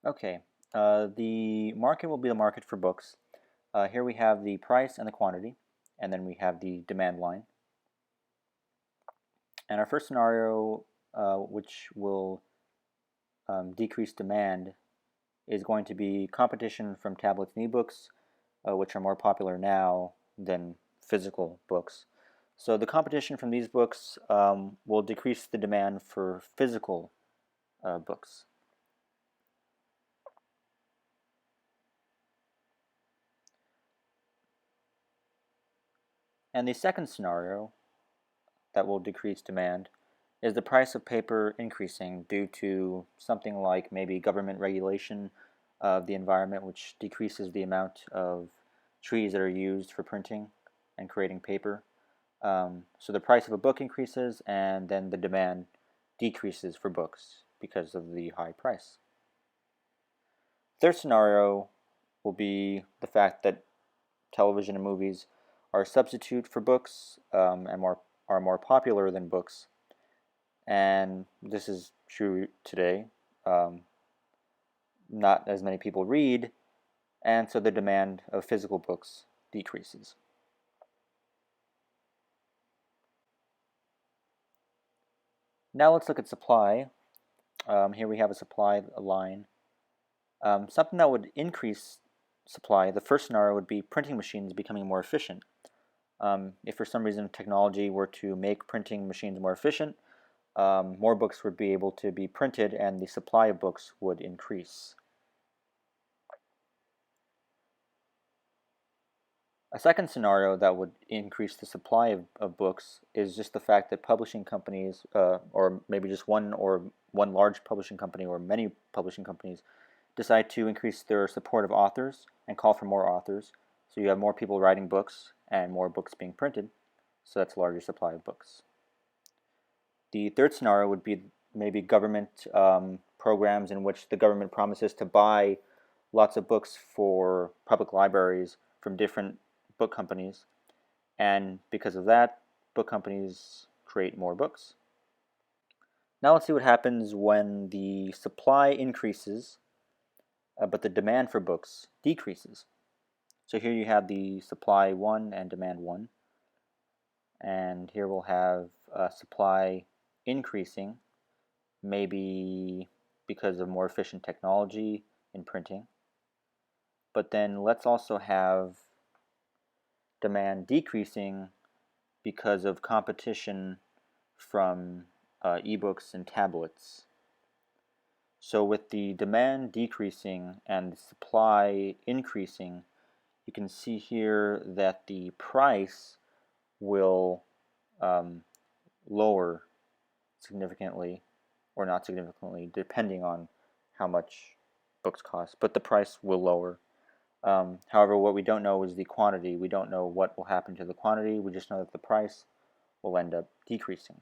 Okay, the market will be the market for books. Here we have the price and the quantity, and then we have the demand line. And our first scenario, which will decrease demand, is going to be competition from tablets and ebooks, which are more popular now than physical books. So the competition from these books will decrease the demand for physical books. And the second scenario that will decrease demand is the price of paper increasing due to something like maybe government regulation of the environment, which decreases the amount of trees that are used for printing and creating paper. So the price of a book increases, and then the demand decreases for books because of the high price. Third scenario will be the fact that television and movies are a substitute for books and are more popular than books, and this is true today. Um, Not as many people read, and so the demand of physical books decreases. Now let's look at supply. Here we have a supply line. Something that would increase supply, the first scenario would be printing machines becoming more efficient. If for some reason technology were to make printing machines more efficient, more books would be able to be printed and the supply of books would increase. A second scenario that would increase the supply of books is just the fact that publishing companies, or maybe just one large publishing company or many publishing companies, decide to increase their support of authors and call for more authors. So you have more people writing books and more books being printed. So that's a larger supply of books. The third scenario would be maybe government programs in which the government promises to buy lots of books for public libraries from different book companies, and because of that, book companies create more books. Now let's see what happens when the supply increases, but the demand for books decreases. So here you have the supply 1 and demand 1, and here we'll have supply increasing, maybe because of more efficient technology in printing. But then let's also have demand decreasing because of competition from ebooks and tablets. So with the demand decreasing and the supply increasing, you can see here that the price will um, lower significantly or not significantly, depending on how much books cost, but the price will lower. However, what we don't know is the quantity. We don't know what will happen to the quantity. We just know that the price will end up decreasing.